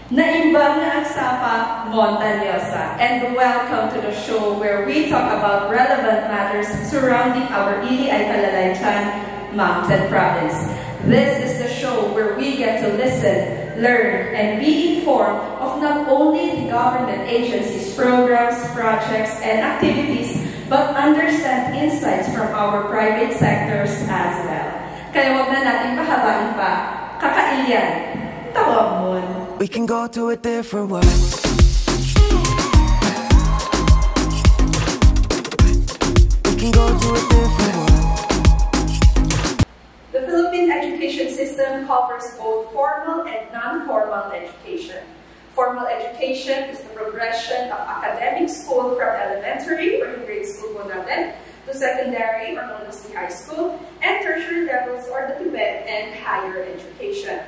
Naimbang na Agsapa Montañosa, and welcome to the show where we talk about relevant matters surrounding our Ili ay Calalaitan Mountain Province. This is the show where we get to listen, learn, and be informed of not only the government agencies, programs, projects, and activities, but understand insights from our private sectors as well. Kaya huwag na natin pahabain pa, kakailyan, tawag. We can go to a different world. We can go to a different world. The Philippine education system covers both formal and non-formal education. Formal education is the progression of academic school from elementary or grade school po natin to secondary or known as the high school, and tertiary levels or the TVET and higher education.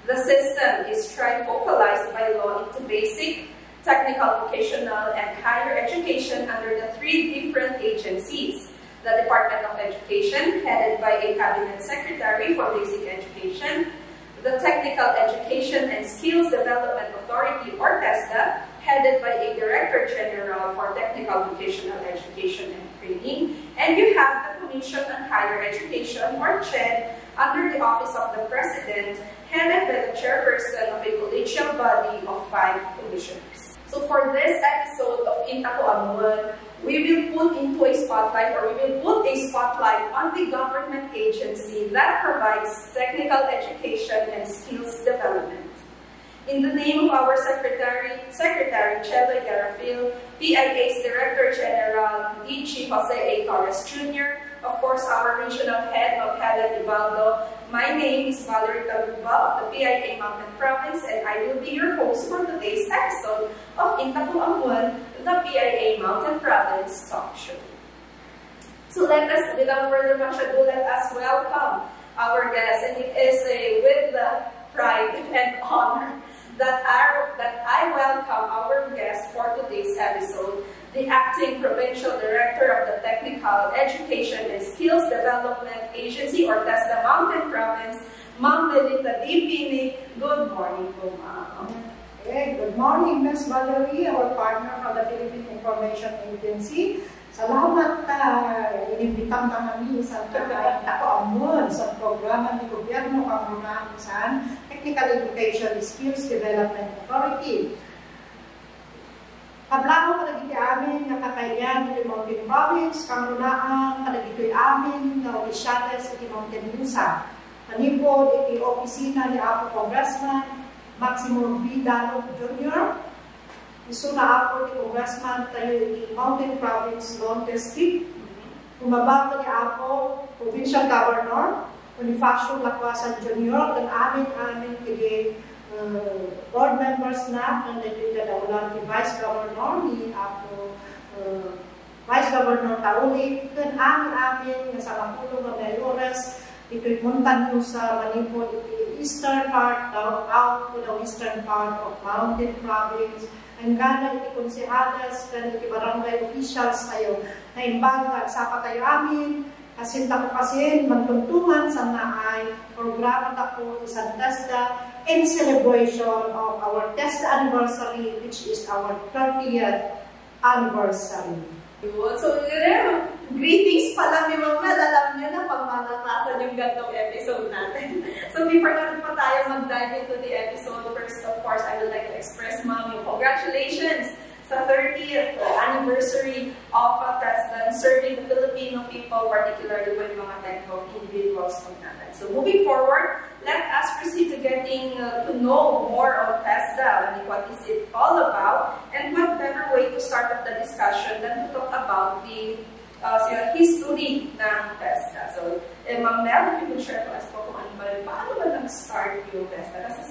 The system is trifocalized by law into basic, technical, vocational, and higher education under the three different agencies. The Department of Education, headed by a Cabinet Secretary for Basic Education, the Technical Education and Skills Development Authority, or TESDA, headed by a Director General for Technical Vocational Education and Training, and you have the Commission on Higher Education, or CHED, under the Office of the President, headed by the chairperson of a collegial body of 5 commissioners. So for this episode of Intapo Amuan, we will put into a spotlight, or we will put a spotlight on the government agency that provides technical education and skills development. In the name of our Secretary Cheloy Garafil, PIA's Director General, D.G. Jose A. Torres Jr., of course, our regional head of Helen Ibaldo. My name is Valerie Taluba of the PIA Mountain Province, and I will be your host for today's episode of Intapo Amuan, the PIA Mountain Province Talk Show. So let us, without further ado, let us welcome our guest, and it is with the pride and honor that I welcome our guest for today's episode, the Acting Provincial Director of the Technical Education and Skills Development Agency, or TESDA Mountain Province, Ma'am Melita D. Pinig. Good morning po, Ma'am. Okay, good morning, Ms. Valerie, our partner from the Philippine Information Agency. Salamat inimbitang kami sa Intapo Amuan sa programa ni Gobyerno Kamunaan sa Technical Education Skills Development Authority. Kablamo kalagiti amin nga kakayan ng Mountain Province, kamunaan kalagiti amin na opisyales sa Mountain Nusa. Kanipod iti opisina ni Apo Congressman Maximo B. Dalog Jr. Isu na ako ni Congressman tayo ni Mountain Province, Lone District. Kumabang ni ako, Provincial Governor, Bonifacio Lacwasan Jr. Dan amin kaya board members na, nandito na daulan ni Vice Governor, ni ako, Vice Governor Tauli, dan amin nga sa Mapulo ng Mayores, ito'y Montaño sa Manipur, ito'y eastern part, out to the eastern part of Mountain Province. Ang gana iti konsehalas, kan iti barangay officials tayo, na imbaga sa tayo amin, kasi tako kasi magtuntungan sa naay programa tako isang TESDA in celebration of our TESDA anniversary, which is our 30th anniversary. So, greetings pala ni Ma'am Mel. Alam niyo na pag malatasan yung gantong episode natin. So, before natin pa tayo mag-dive into the episode, first, of course, I would like to express, Ma'am, yung congratulations sa 30th anniversary of TESDA serving the Filipino people, particularly with mga technical individuals natin. So, moving forward, let us proceed to getting to know more on TESDA and what is it all about, and what better way to start off the discussion than to talk about the history ng TESDA. So, Ma'am Mel, if you could share to us po kung paano ba nag-start yung TESDA? Kasi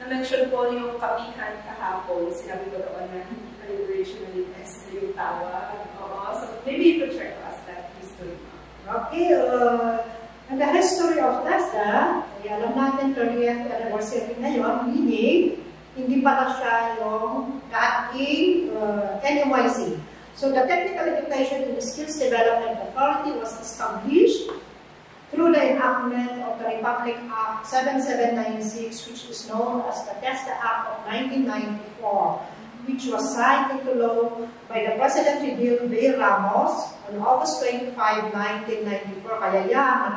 na-mention po yung kapihan kahapon, sinabi ko doon na originally TESDA yung tawag. So, maybe you could share to us that history. Okay, and the history of TESDA, alam natin 30th anniversary ngayon, meaning, hindi pala siya yung dating NMYC. So the Technical Education and Skills Development Authority was established through the enactment of the Republic Act 7796, which is known as the TESDA Act of 1994, which was signed into law by the President Fidel V. Ramos on August 25, 1994. Kaya yan,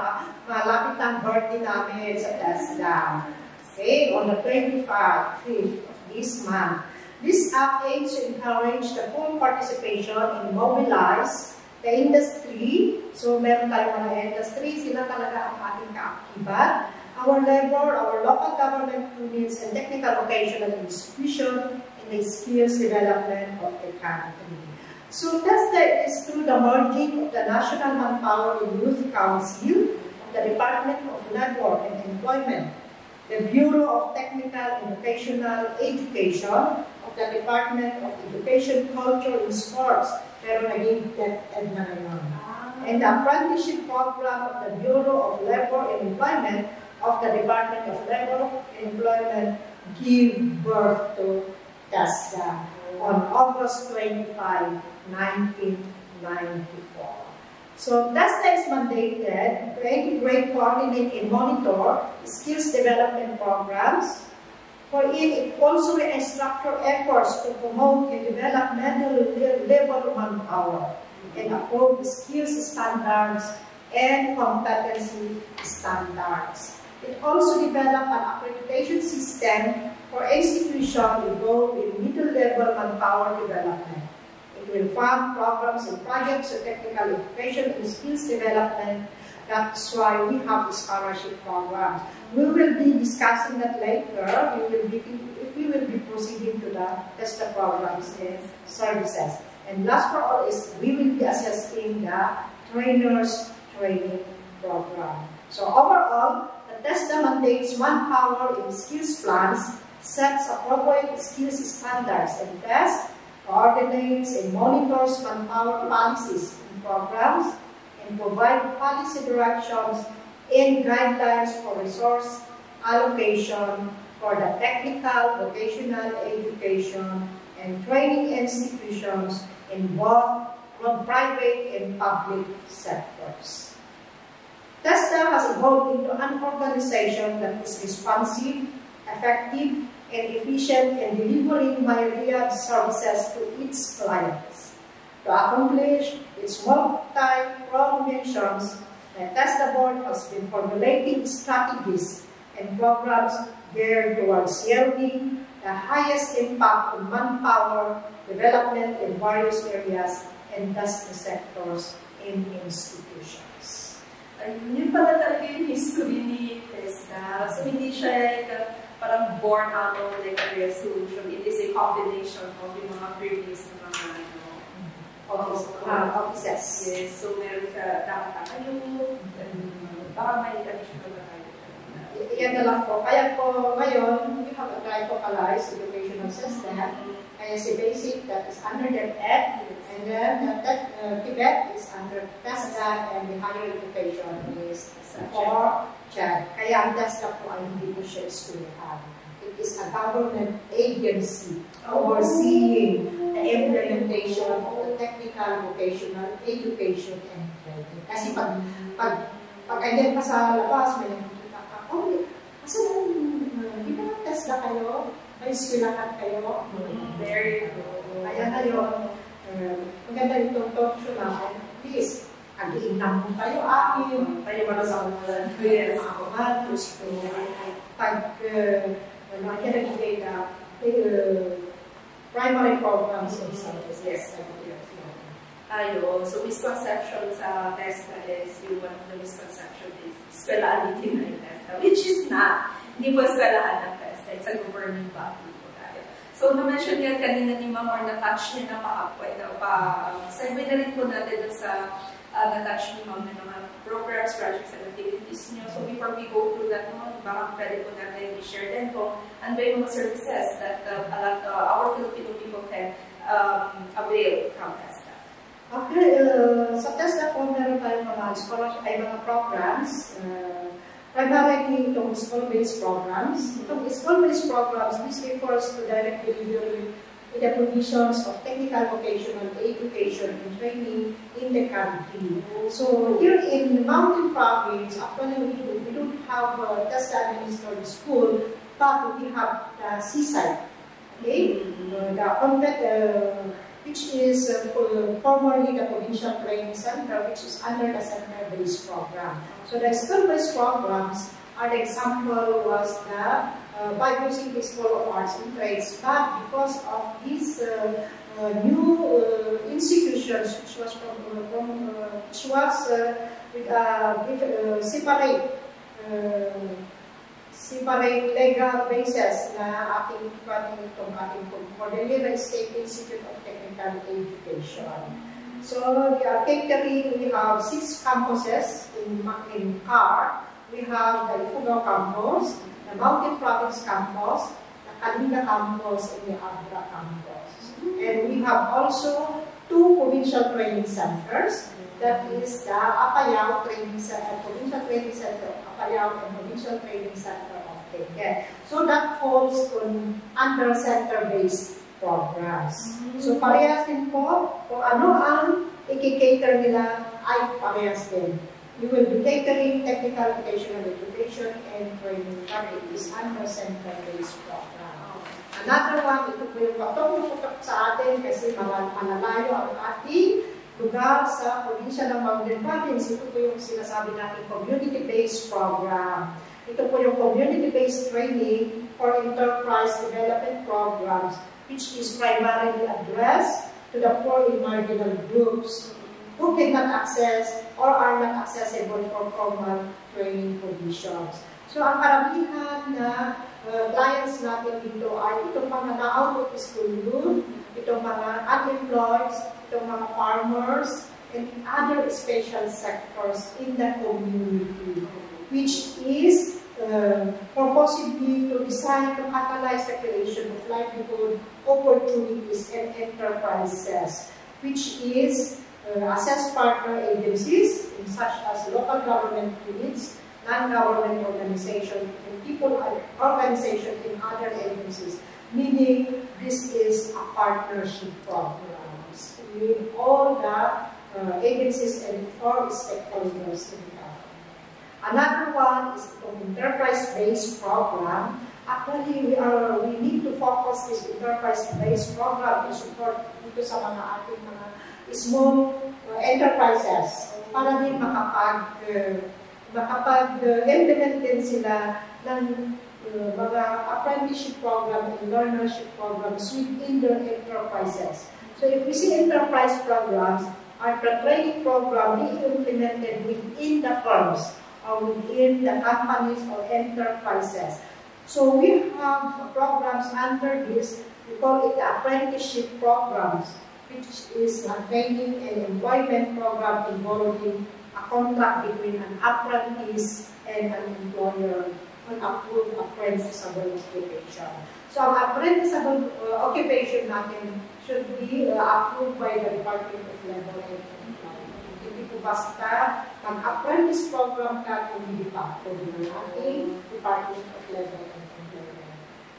malapit ang birthday namin sa TESDA. Okay, on the 25th of this month. This act aims to encourage the full participation and mobilize the industry. So, meron tayong mga industry, sila talaga ang ating kaakibat. Our labor, our local government units, and technical vocational institution in the skills development of the country. So, TESDA is through the merging of the National Manpower and Youth Council of the Department of Labor and Employment, the Bureau of Technical and Vocational Education of the Department of Education, Culture, and Sports, pero naging DepEd na ngayon. And the apprenticeship program of the Bureau of Labor and Employment of the Department of Labor and Employment give birth to TESDA on August 25, 1994. So TESDA is mandated to integrate, coordinate, and monitor skills development programs. For it also structure efforts to promote and develop labor manpower and uphold skills standards and competency standards. It also developed an accreditation system for institutions involved in middle-level manpower development. It will fund programs and projects of technical education and skills development. That's why we have the scholarship program. We will be discussing that later. We will be proceeding to the TESDA programs and services. And last for all is we will be assessing the trainers training program. So overall, the TESDA mandates manpower in skills plans, sets appropriate skills standards and tests, coordinates and monitors manpower policies and programs, and provide policy directions and guidelines for resource allocation for the technical, vocational education, and training institutions in both private and public sectors. TESDA has evolved into an organization that is responsive, effective, and efficient in delivering myriad services to its clients. To accomplish its multi-pronged missions, the TESDA board has been formulating strategies and programs geared towards yielding the highest impact on manpower development in various areas and industry sectors and institutions. Yun pala talaga yung history ni TESDA. So hindi siya parang born out of like a resolution. It is a combination of yung mga previous na mga offices. Yes. So meron ka dapat tayo, baka may additional na tayo. Yan na lang po. Kaya po ngayon, we have a localized educational system. Kaya si BASIC, that is under DepEd, and then Tibet is under TESDA, and the higher education is for CHED. Kaya ang TESDA po ay hindi po siya eskwelahan. It is a government agency overseeing the implementation of the technical, vocational education and training. Kasi pag andyan pa sa labas, may nakikita ka, kasi di ba TESDA kayo? May eskwelahan kayo? Very good. Kaya ngayon, maganda itong talk show natin. Please, ag-iinam mo kayo akin. Tayo ba na sa mga yes. Pag nakikinig na primary programs and services. Ayun. So, misconception sa TESDA is one of the misconception is eskwelahan din na yung TESDA, which is not. Hindi po eskwelahan ng TESDA. It's a governing body po tayo. So, na-mention yan kanina ni Ma'am or na-touch niya na pa-upway na segue na rin po natin sa na-touch ni Ma'am na mga programs, projects, and activities niyo. So, before we go through that naman, baka pwede po natin i-share din po ano yung mga services that our Filipino people can avail from TESDA. Okay, sa TESDA po meron tayong mga scholarship, ay mga programs. Primarily itong school-based programs. Itong school-based programs, this refers to direct delivery with the provisions of technical vocational education and training in the country. So here in Mountain Province, actually we don't have just the administered school, but we have the seaside. Okay, which is formerly the Provincial Training Center, which is under the center-based program. So the school-based programs are the example was the by using the School of Arts and Trades, but because of these new institutions, which was with separate legal basis na ating for the Lira State Institute of Technical Education. So we are catering, we have 6 campuses in CAR. We have the Ifugao campus, the Mountain Province campus, the Kalinga campus, and the Abra campus. And we have also 2 provincial training centers. That is the Apayao Training Center, Provincial Training Center of Apayao, and Provincial Training Center of Tengke. So that falls under center-based programs. So parehas din po, kung ano ang i-cater nila ay parehas din. You will be catering technical vocational education and training, but it is under center-based program. Another one, ito po yung patong-putok sa atin kasi malalayo ang ating lugar sa probinsya ng Mountain Province. Ito po yung sinasabi natin community-based program. Ito po yung community-based training for enterprise development programs, which is primarily addressed to the poor and marginal groups who cannot access or are not accessible for formal training provisions. So ang karamihan na clients natin dito ay itong mga na-out of school youth, itong mga unemployed, itong mga farmers, and other special sectors in the community, which is purposely to design to catalyze the creation of livelihood opportunities and enterprises, which is assess partner agencies such as local government units, non-government organizations, and people organizations in other agencies, meaning this is a partnership program with all the agencies and all stakeholders in the government. Another one is the enterprise-based program. Actually, we need to focus this enterprise-based program to support dito sa mga ating mga small enterprises para din makapag-implement din sila ng mga apprenticeship program and learnership programs within their enterprises. So if we see enterprise programs, are the training program being implemented within the firms or within the companies or enterprises. So we have programs under this, we call it apprenticeship programs, which is a training and employment program involving a contract between an apprentice and an employer on approved apprenticeable occupation. So ang apprenticeable occupation natin should be approved by the Department of Labor and Employment. Hindi po basta mag-apprentice program ka kung hindi pa po ng ating Department of Labor and Employment.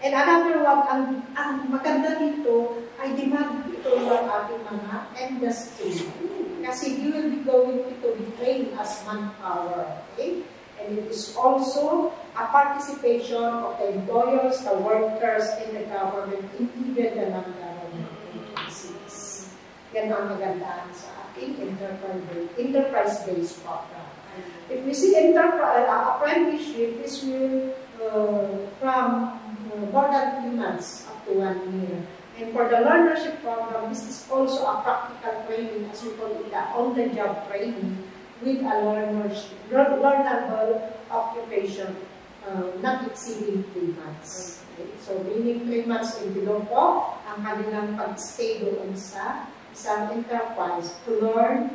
And another one, ang maganda dito ay demand ito ng ating mga industry. Kasi you will be going to be trained as manpower. Okay? And it is also a participation of the employers, the workers, and the government, and even the non-government agencies. Yan ang magandaan sa ating enterprise-based program. If we see apprenticeship, this will from more than 3 months up to 1 year. And for the learnership program, this is also a practical training, as we call it, the on-the-job training with a learnable occupation not exceeding 3 months. Okay? So, meaning 3 months and below po ang kanilang pag-stay doon sa isang enterprise to learn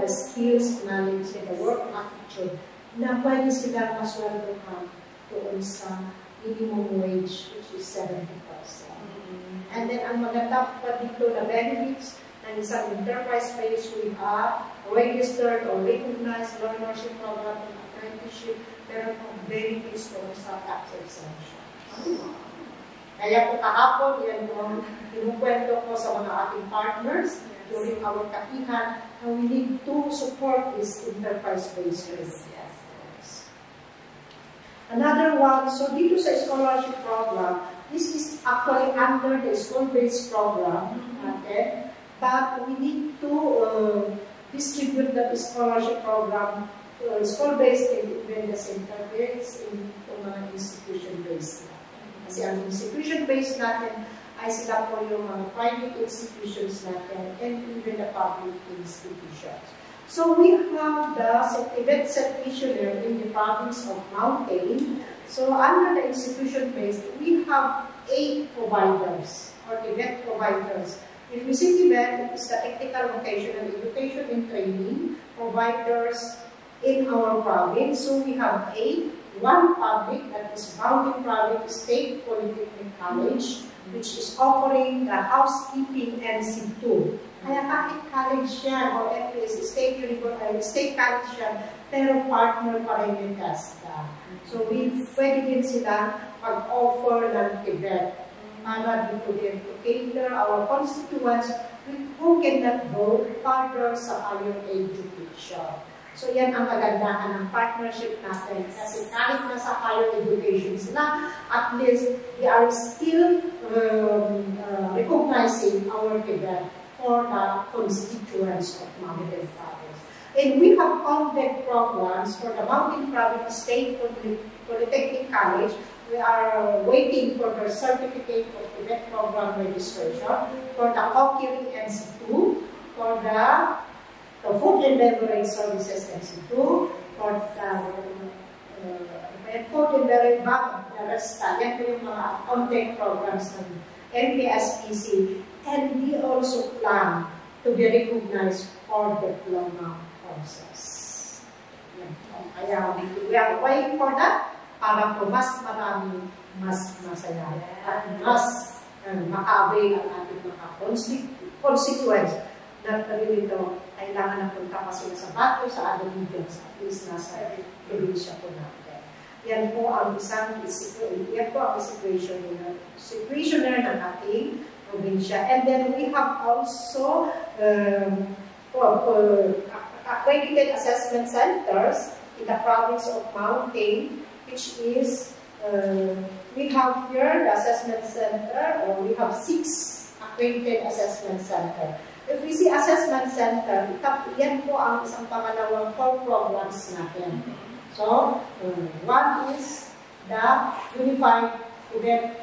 the skills, knowledge, and the work attitude na pwede silang masweldohan doon sa minimum wage, which is 70%. And then, ang maganda pa dito na benefits ng isang enterprise space, we have registered or recognized learnership program and apprenticeship, meron pong benefits doon sa tax exemption. Kaya po kahapon, yan po ang kinukwento ko sa mga ating partners during our katihan, na we need to support this enterprise-based learning. Another one, so dito sa scholarship program, this is actually under the school-based program, okay? But we need to distribute the scholarship program school-based and even the center-based in mga institution-based natin. Kasi ang institution-based natin ay sila po yung mga private institutions natin and even the public institutions. So we have the event set missioner in the province of Mountain. So under the institution-based, we have 8 providers or event providers. If we see event, it is the technical, vocational education and training providers in our province. So we have 8, one public, that is Mountain Province State Polytechnic College, which is offering the housekeeping NC2. Kaya kahit college yan o FPS, state college yan, pero partner pa rin yung CASTA. So pwede din sila mag-offer ng event para dito din to cater our constituents who cannot go further sa higher education. So yan ang kagandahan ng partnership natin. Kasi kahit nasa higher education sila, at least they are still recognizing our event for the constituents of Mountain Province. And we have conduct programs for the Mountain Province State Polytechnic College. We are waiting for the certificate of event program registration for the Hockey NC2, for the Food and Beverage Services NC2, for the Food and Beverage Barista. Yan po yung mga conduct programs ng NPSPC. And we also plan to be recognized for diploma courses. Kaya we are waiting for that para po mas marami, mas masaya, at mas maka-avail ang ating mga constituents na dito kailangan na punta pa sila sa Bato, sa other regions, at least nasa probinsya po natin. Yan po ang isang situation ng ating probinsya. And then we have also accredited assessment centers in the province of Mountain, which is, we have here the assessment center, or we have 6 accredited assessment center. If we see assessment center, yan po ang isang pangalawang core programs natin. So, one is the Unified Event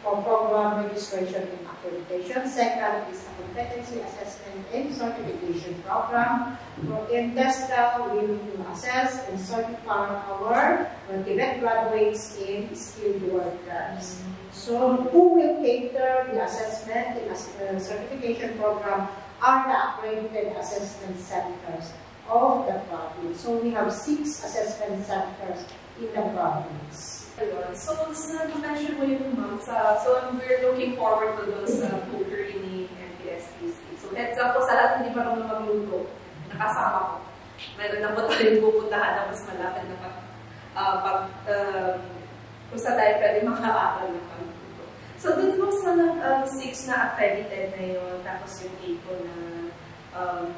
for Program Registration and Accreditation. Second is the Competency Assessment and Certification Program. In TESTA, we will assess and certify our TVET graduates in skilled workers. So, who will cater the assessment and certification program are the accredited assessment centers of the province. So, we have 6 assessment centers in the province. So, na-mention mo yung ma'am, so we're looking forward to those cookery ni NPSPC. So, heads up po sa lahat hindi marunong magluto, nakasama ko. Meron na po tayong pupuntahan na mas malapit na kung sa tayo pwede makaaral ng pagluto. So, dun po sa 6 na accredited na yun, tapos yung 8 po na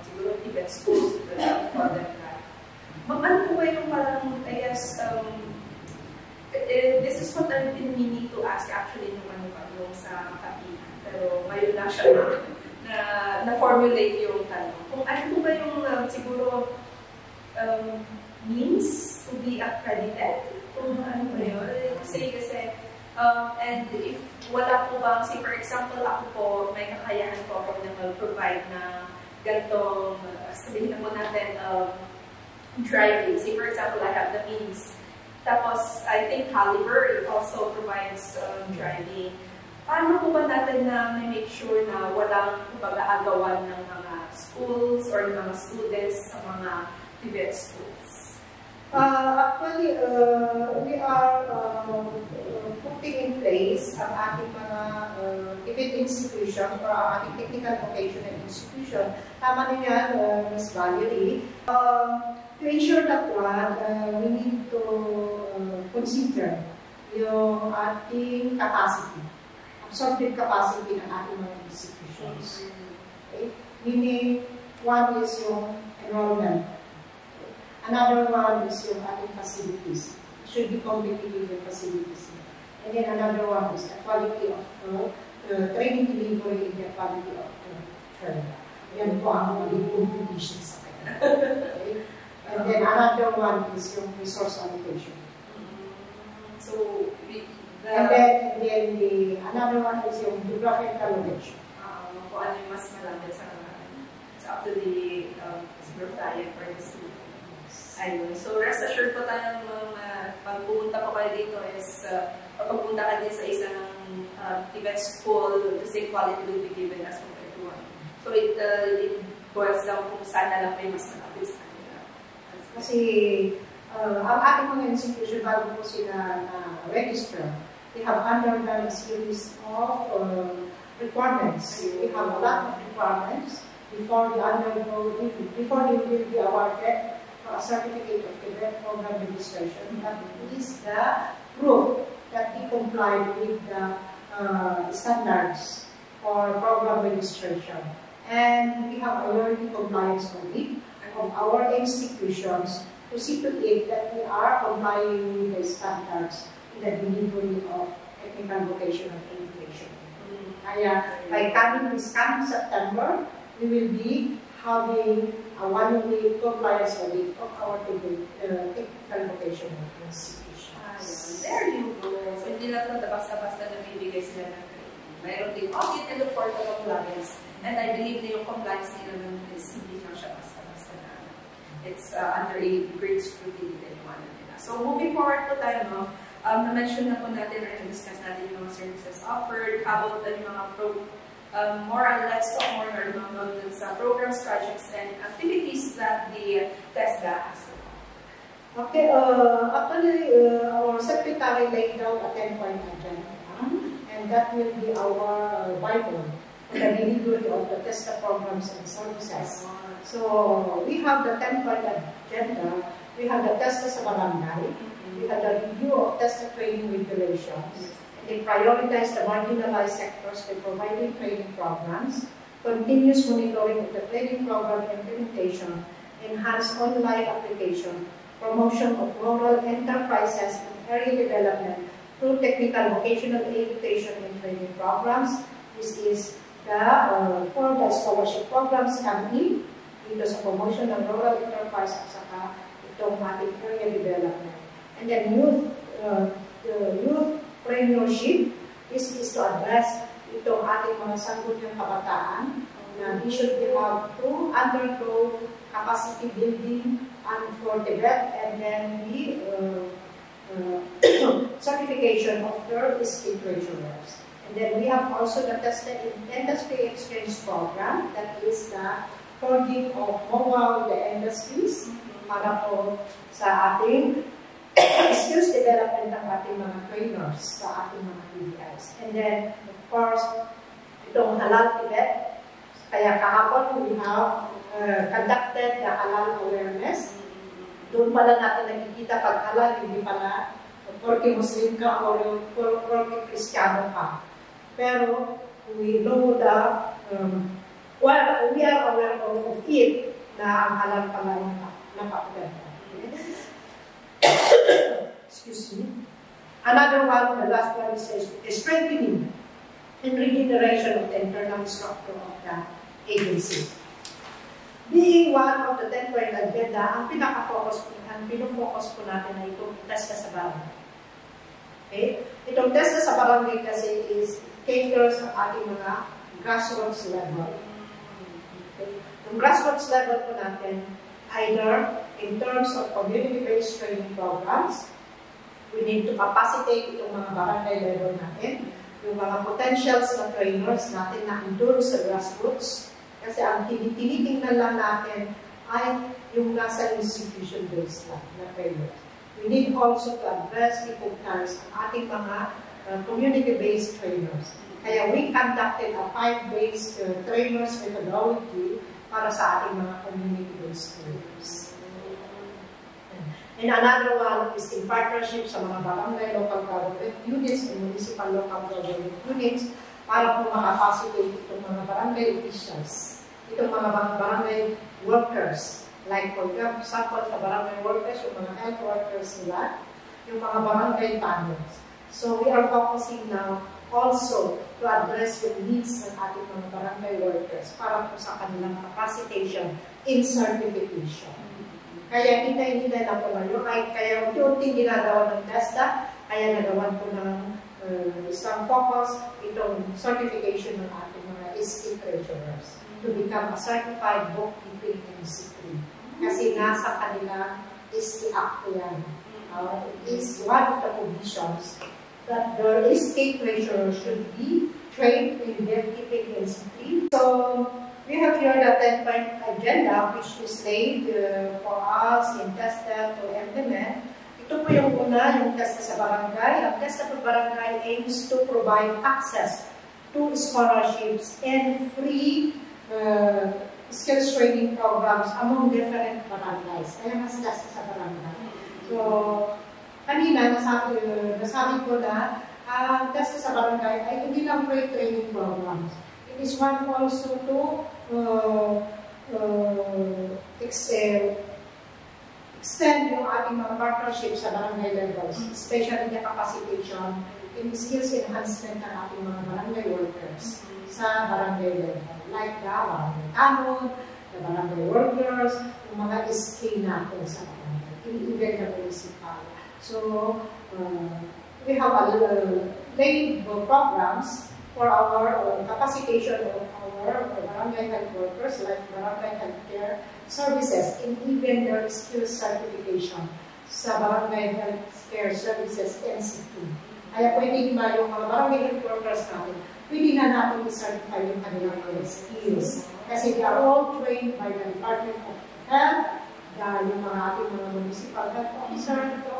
siguro event schools, for them na. Ma'am, ano po ba yung parang, I guess, this is what I've been meaning to ask actually nung sa katihan. Pero ngayon na siya na-formulate yung tanong. Kung ano po ba yung siguro means to be accredited? Kung ano ba yun? Kasi, and if wala po bang, say for example, ako po, may kakayahan po ako na mag-provide na ganitong, sabihin na po natin, driving. Say for example, I have the means. Tapos, I think Caliber also provides driving. Paano po ba natin na make sure na walang pag-aagawan ng mga schools or ng mga students sa mga TVET schools? Actually, we are putting in place ang ating mga TVET institution or ang ating technical vocational institution. Tama na yan, Ms. Valerie. To ensure that we need to consider yung ating capacity. absorptive capacity ng ating mga institutions. Okay? Meaning, one is yung enrollment. Another one is yung ating facilities. It should be competitive with facilities. And then another one is the quality of training delivery and the quality of training. Yan po ang maging competition sa kanya. Okay? And then another one is yung resource allocation. So, and then another one is yung geographical location. Kung ano yung mas malapit sa it's up to the group tayo for the students. Ayun. So, rest assured po tayo pag pumunta po kayo dito is pagpunta ka din sa isang TVET school, the same quality will be given as compared to one. So, it boils down kung saan na lang kayo mas malapit sa kanila. Kasi, ang ating mga institution, bago po sila na-register, they have undergone a series of requirements. We have a lot of requirements before they will be awarded a certificate of TVET program registration. That is the proof that they complied with the standards for program registration. And we have a learning compliance audit of our institutions to see to it that we are complying with the standards in the delivery of technical vocational education. Kaya, by coming this coming September, we will be having a one-week compliance audit of our technical vocational institutions. There you go. So, hindi lang ito basta-basta na bibigay sila ng training. Mayroon din audit and report of compliance. And I believe na yung compliance nila ng is hindi lang siya basta-basta na. It's under a great scrutiny din yung ano nila. So, moving forward po tayo, no? Na-mention na po natin or na-discuss natin yung mga services offered, how about yung mga let's talk more about sa programs, projects, and activities that the TESDA has. Okay, actually, our secretary laid down a 10-point agenda, and that will be our Bible for the delivery of the TESDA programs and services. So, we have the 10-point agenda, we have the TESDA sa barangay, we have the review of TESDA training regulations. They prioritize the marginalized sectors by providing training programs, continuous monitoring of the training program implementation, enhanced online application, promotion of rural enterprises and area development through technical vocational education and training programs. This is for the scholarship programs coming dito sa promotion ng rural enterprise at saka itong ating area development. And then youth entrepreneurship is to address itong ating mga sangkot ng kabataan na they should have to undergo capacity building and for TVET and then the certification of their skilled treasurers. And then we have also the TESDA Industry Exchange Program, that is the forging of mobile industries para po sa ating skills development ng ating mga trainers sa ating mga PBIs. And then, of course, itong halal TVET. Kaya kahapon, we have conducted the halal awareness. Doon pala natin nakikita pag halal, hindi pala porque Muslim ka o porque Kristiyano ka. Pero, we know that, we are aware of it na ang halal pala yung napakaganda. Excuse me. Another one, the last one is strengthening and regeneration of the internal structure of the agency. Being one of the 10-point agenda, ang pinaka-focus po natin ay itong TESDA sa barangay. Okay? Itong TESDA sa barangay kasi is caters ang ating mga grassroots level. Okay? Yung grassroots level po natin, either in terms of community-based training programs, we need to capacitate itong mga barangay level natin, yung mga potentials na trainers natin na andun sa grassroots, kasi ang tinitingnan lang natin ay yung nasa institution-based na trainers. We need also to address recognize ang ating mga community-based trainers. Kaya we conducted a 5-based trainers methodology para sa ating mga community-based trainers. And another one is in partnership sa mga barangay local government units and municipal local government units para po makapacitate itong mga barangay officials, itong mga barangay workers. Like for example, sa barangay workers, yung mga health workers nila, yung mga barangay panels. So we are focusing now also to address the needs ng ating mga barangay workers para po sa kanilang capacitation in certification. Kaya hintay-hintay lang po ngayon, kaya unti-unti ginagawa ng TESDA, kaya nagawan po ng isang focus itong certification ng ating mga SK treasurers to become a certified bookkeeping MC3. Kasi nasa kanila SK Act yan. It is one of the provisions that the SK treasurer should be trained in bookkeeping MC3. So, we have here the 10-point agenda which is laid for us in TESDA to implement. Ito po yung una, yung TESDA sa barangay. Ang TESDA sa barangay aims to provide access to scholarships and free skills training programs among different barangays. Kaya mas TESDA sa barangay. So, kanina, nasabi ko na ang TESDA sa barangay ay hindi lang free training programs. It is one also to extend yung ating mga partnerships sa barangay levels, especially the capacitation in skills enhancement ng ating mga barangay workers sa barangay level. Like the barangay tanod, the barangay workers, yung mga SK natin sa barangay, even the municipal. So, we have laid programs for our capacitation of our barangay health workers, like barangay healthcare services, and even their skills certification sa barangay healthcare services NC2. Kaya pwede ba yung mga barangay health workers natin, pwede na natin i-certify yung kanilang skills. Kasi they are all trained by the Department of Health, yung mga ating mga municipal health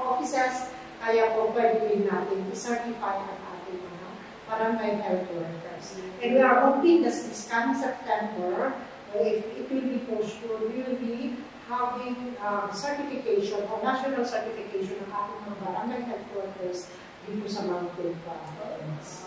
officers, kaya po pwede rin natin i-certify ang ating mga barangay health workers. And we are hoping that this coming September, if it will be postponed, we will be having certification or national certification ng ating mga barangay health workers dito sa Mountain Province.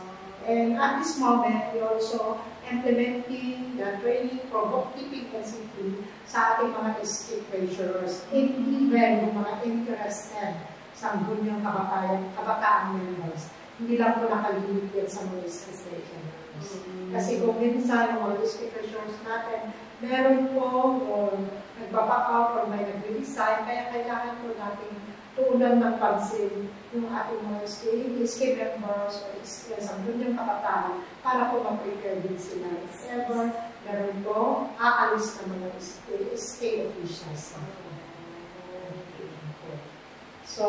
And at this moment, we also implementing the training for bookkeeping NCP sa ating mga SK treasurers and even yung mga interested sa bunyang kabataan members. Hindi lang po nakalimit yan sa mga SK treasurers. Kasi kung minsan yung mga SK treasurers natin, meron po nagbaback out or may nag-resign, kaya kailangan po natin tuunan ng pansin yung ating mga SK members o sa bunyang kabataan para po ma-prepare din sila. If ever, meron po aalis na mga SK officials. So,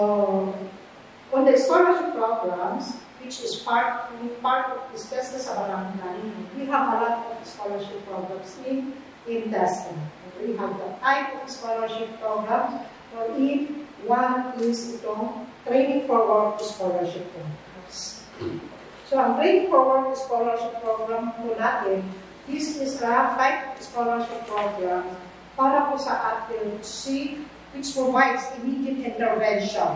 on the scholarship programs, which is part of this TESDA sa barangay, we have a lot of scholarship programs in TESDA. We have the type of scholarship programs, or in one is itong Training for Work Scholarship programs. So, ang Training for Work Scholarship program po natin, this is a type of scholarship program para po sa ating which provides immediate intervention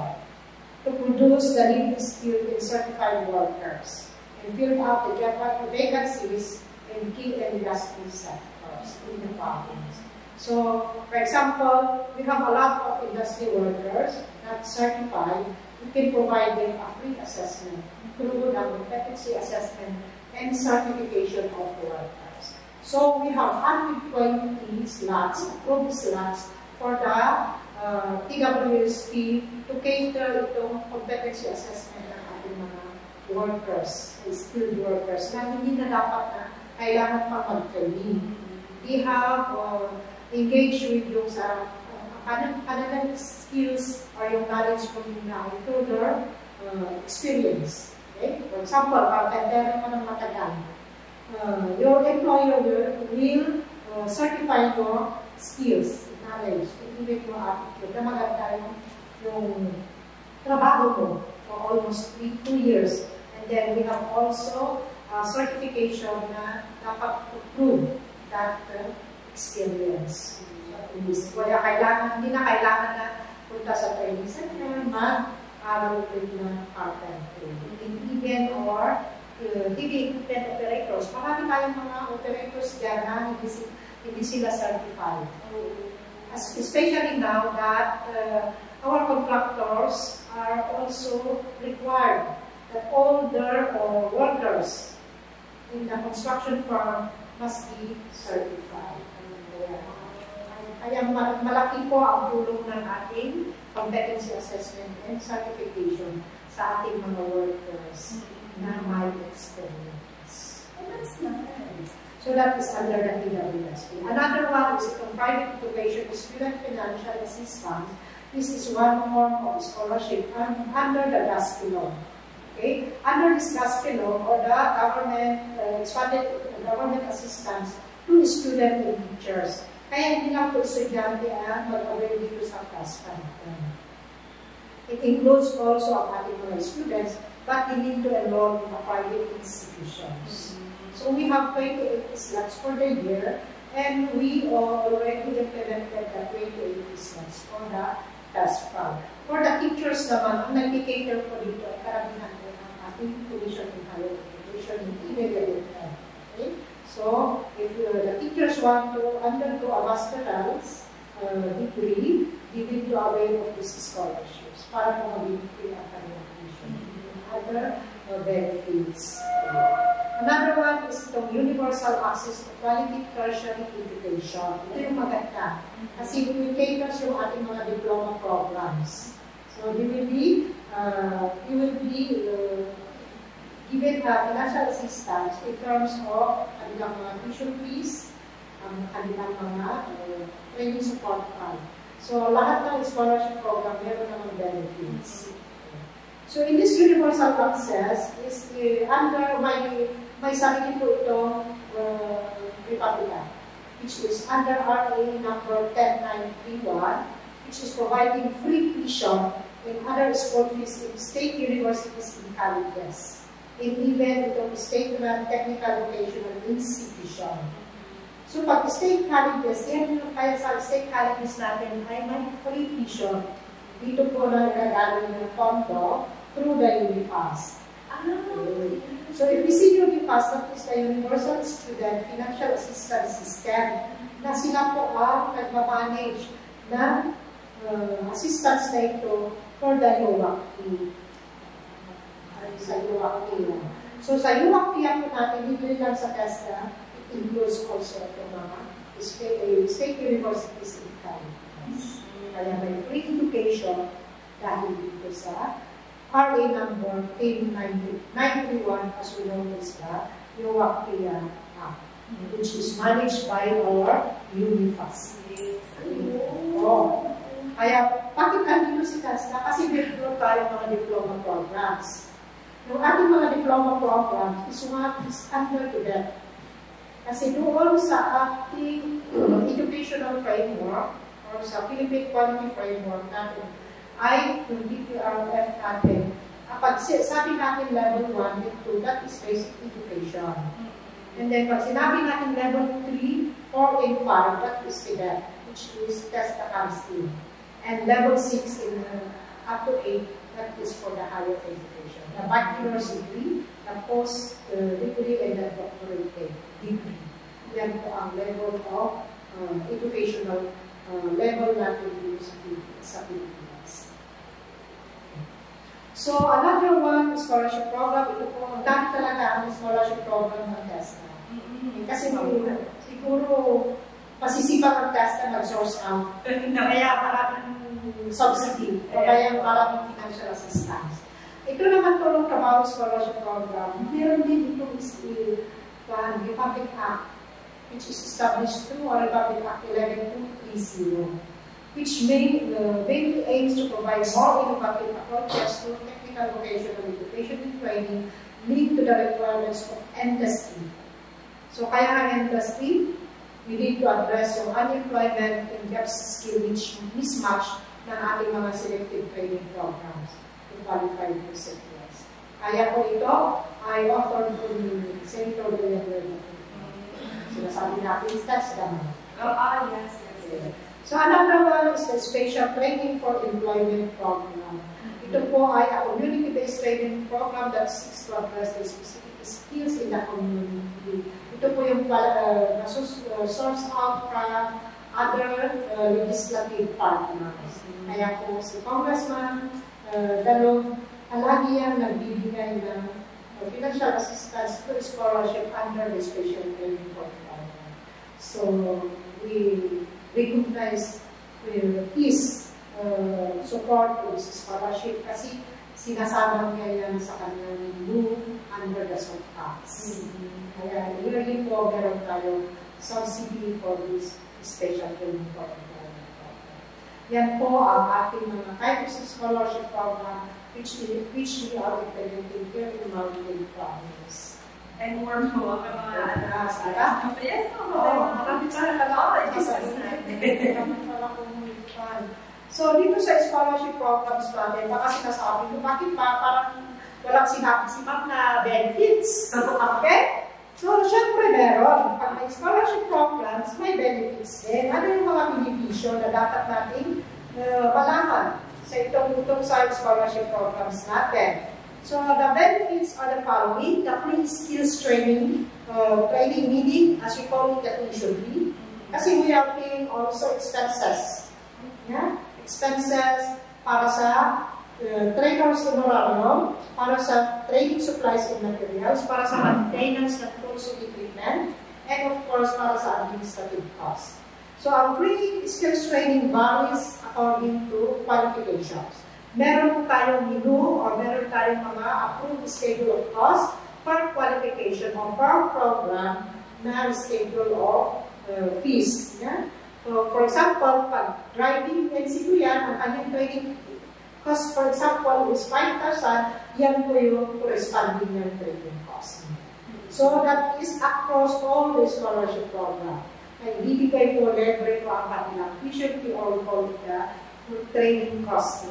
to produce the living skilled and certified workers and fill out the vacancies in key industry sectors in the province. So, for example, we have a lot of industry workers not certified. We can provide them a free assessment, including a competency assessment and certification of workers. So, we have 120 slots, approved slots for the TWSP to cater itong competency assessment ng ating mga workers, skilled workers, na hindi na dapat na kailangan pa mag-training. We have engaged with yung sa kanilang skills or yung knowledge po nila through their experience. Okay? For example, pag-tendera mo ng matagal, your employer will certify your skills, knowledge, even your attitude, na maganda yung trabaho mo for almost 2 years. And then we have also certification na dapat to prove that experience. Kaya hindi na kailangan na punta sa training center, mag-aral na part-time training. Even or TV equipment marami tayong mga operators dyan na hindi sila certified. Especially now that our contractors are also required that all their workers in the construction firm must be certified. Kaya malaki po ang tulong ng ating competency assessment and certification sa ating mga workers na may experience. Oh, that's nice. So that is under the PWSP. Another one is the private occupation student financial assistance. This is one form of scholarship under the GASP law. Okay? Under this GASP law, or the government expanded government assistance to students and teachers. Kaya hindi lang po estudyante ang mag-avail dito sa GASP. It includes also ang ating mga students, but they need to enroll in the private institutions. So we have 28 slots for the year, and we already implemented the 28 slots for the GASP. For the teachers naman, ang nag-cater po dito ay karamihan po ng ating tuition in higher education in immediate term. Okay? So, if the teachers want to undergo a master's degree, they need to avail of these scholarships para po mabibigay ang kanilang tuition. Other benefits. Another one is itong universal access to quality tertiary education. Ito yung maganda. Kasi we cater yung ating mga diploma programs. So, you will be given financial assistance in terms of kanilang mga tuition fees, kanilang mga training support fund. So, lahat ng scholarship program meron namang benefits. So, in this universal access is under my sarili po itong Republica, which is under RA number 10931, which is providing free tuition in other school fees in state universities and colleges, in even itong state-run technical vocational institution. So, pag state colleges, yan yung kaya sa state colleges natin ay may free tuition. Dito po na nagagaling ng pondo through the UNIFAS. So, if we see UNIFAS, that is the Universal Student Financial Assistance System, na sila po ang nagmamanage ng assistance na ito for the UWACP. Sa UWACP. So, sa UWACP po natin, dito lang sa TESDA, it includes also itong mga state universities in colleges. Kaya may free education dahil dito sa RA number 10931, as we know is the UWACP Act, which is managed by our UNIFAS. Oh. Kaya, bakit andito si TESDA? Kasi meron tayo mga diploma programs. Yung ating mga diploma programs is under to that. Kasi doon sa ating educational framework or sa Philippine Quality Framework natin ay yung DPRF natin. Kapag sabi natin level 1 and 2, that is basic education. And then pag sinabi natin level 3, 4, and 5, that is TESDA, which is test capacity. And level 6 in up to 8, that is for the higher education. The bachelor's degree, the post degree, and the doctorate degree. Yan po ang level of educational level natin dito sa Pilipinas. So, another one, scholarship program. Ito po, ang dami talaga ang scholarship program ng TESDA. Kasi siguro pasisipag ang TESDA mag-source out. Kaya maraming subsidy o kaya maraming financial assistance. Ito naman po ng trabaho scholarship program. Meron din itong Republic Act, which is established through our Republic Act 11230, which mainly aims to provide more innovative approaches to technical vocational education and training linked to the requirements of industry. So, kaya ang industry, we need to address yung unemployment and job skill mismatch ng ating mga selective training programs to qualify for sectors. Kaya po ito ay offered po ni Senator Villanueva. Sinasabi natin, that's the one. Yes. So, another one is the Special Training for Employment Program. Ito po ay a community-based training program that seeks to address the specific skills in the community. Ito po yung source out from other legislative partners. Kaya po si Congressman Dalong lagi yan nagbibigay ng financial assistance to scholarship under the Special Training Program. So, we recognize his support to this scholarship kasi sinasama niya yan sa kanyang move under the soft tax. Kaya yearly po meron tayong subsidy for this Special Training Program. Yan po ang ating mga types of scholarship program which we are implementing here in Mountain Province. And more po ang mga Sara? Yes, marami pa na talaga. So, dito sa scholarship programs natin, baka sinasabi mo, bakit ba parang walang sinabi si ma'am na benefits? Okay? So, syempre meron. Pag may scholarship programs, may benefits din. Ano yung mga benepisyo na dapat natin malaman sa itong sa scholarship programs natin? So, the benefits are the following: the free skills training, meaning, as we call it, the tuition fee. Kasi we are paying also expenses. Yeah? Expenses para sa trainers honorarium, para sa training supplies and materials, para sa maintenance ng tools and equipment, and of course, para sa administrative costs. So, ang free skills training varies according to qualifications. Meron po tayong menu or meron tayong mga approved schedule of costs per qualification or per program na schedule of fees. Yeah? So, for example, pag driving NCQ yan, ang kanyang training cost, for example, is 5,000, yan po yung corresponding ng training cost. So, that is across all the scholarship program. Ay, ibibigay po, libre po ang kanilang tuition fee or call the training cost.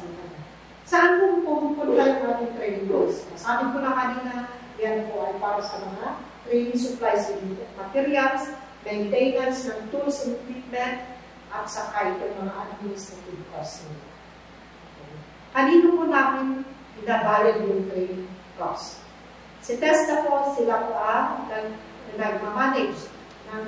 Saan po pupunta yung ating training cost? Sabi ko na kanina, yan po ay para sa mga training supplies and materials, maintenance ng tools and equipment, at saka itong mga administrative costs. Kanino po namin binabayad yung training cost? Si TESDA po, sila po nagmamanage ng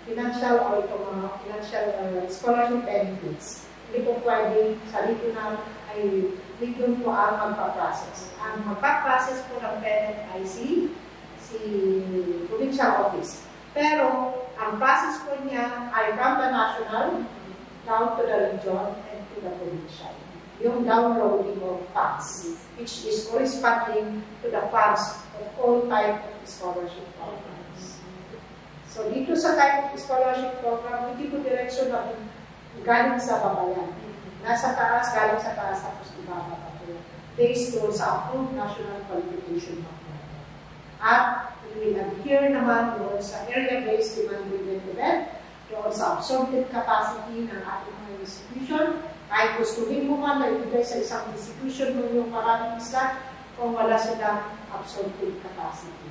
financial or itong mga financial scholarship benefits. Hindi po pwede sa regional ay region po ang magpa-process. Ang magpa-process po ng payment ay si provincial office. Pero, ang process po niya ay from the national down to the region and to the provincial. Yung downloading of funds, which is corresponding to the funds of all type of scholarship programs. So, dito sa type of scholarship program, hindi po direksyon na galing sa babayan. Nasa taas, galing sa taas, tapos ibaba pa po. Based doon sa approved national qualification program. At we adhere naman doon sa area-based demand-driven event, doon sa absorptive capacity ng ating mga institution. Kahit gustuhin mo man na ibigay sa isang institution mo yung maraming isa kung wala silang absorptive capacity.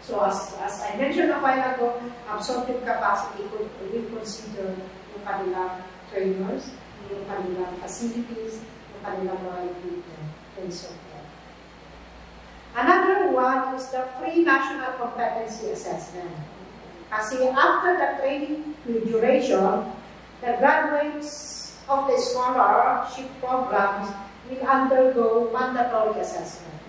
So as I mentioned a while ago, absorptive capacity will consider yung kanilang trainers, yung kanilang facilities, yung kanilang mga equipment, and so forth. Another one is the free national competency assessment. Kasi after the training duration, the graduates of the scholarship programs will undergo mandatory assessment.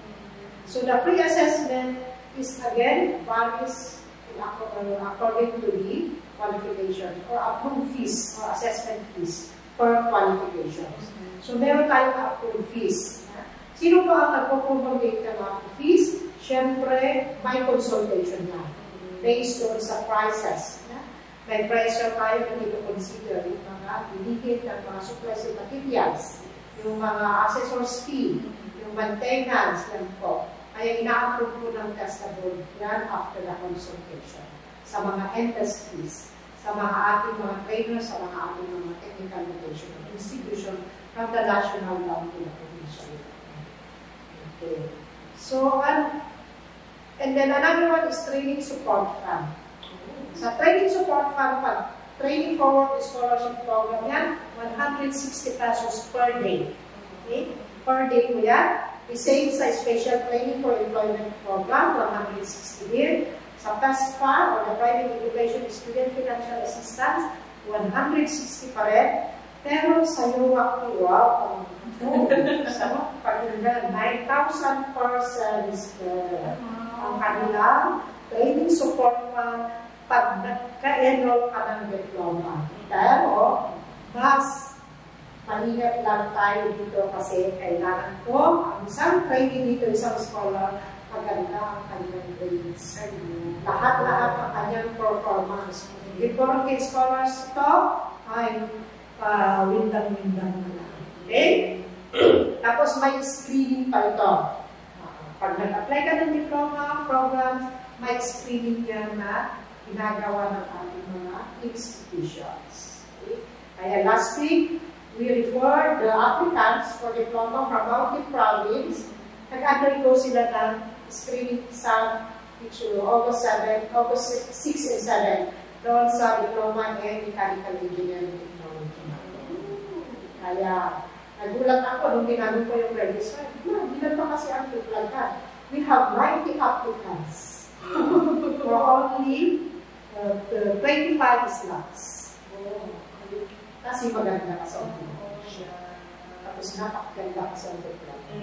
So the free assessment is again varies according to the qualification or approved fees or assessment fees per qualifications. So meron tayong approved fees. Sino po ang nagpo-promulgate ng approved fees? Siyempre, may consultation na based on sa prices. May pressure tayo na ito-consider yung mga binigit ng mga supplies and materials, yung mga assessor's fee, yung maintenance, yan po. Kaya ina-approve po ng TESDA board yan after the consultation sa mga NTES fees, sa mga ating mga trainers, sa mga ating mga technical education institution from the national down to the provincial. Okay. So, and then another one is training support fund. Sa training support fund, training forward scholarship program yan, 160 pesos per day. Okay? Per day po yan. The same sa Special Training for Employment Program, 160 din. Sa PESPA, or the Private Education Student Financial Assistance, 160 pa rin. Pero sa UWAC, wow, sa pagkakita, 9,000 persons ang kanilang training support fund pag nagka-enroll ka ng diploma. Pero, mas maingat lang tayo dito kasi kailangan ko ang isang training dito, isang scholar, maganda ang kanyang grades. Lahat-lahat ang kanyang performance. Reported scholars ito ay windang-windang na lang. Okay? Tapos may screening pa ito. Pag nag-apply ka ng diploma program, may screening yan na ginagawa ng ating mga institutions. Okay? Kaya last week, we referred the applicants for diploma from Mountain Province. Nag-undergo sila ng screening exam which August 6 and 7 doon sa diploma in mechanical engineering technology. Kaya nagulat ako nung tinanong ko yung register. Bilang pa kasi ang tuplagan. We have 90 applicants for only 25 slots. Kasi maganda ka sa tapos napakaganda ka sa tuplagan.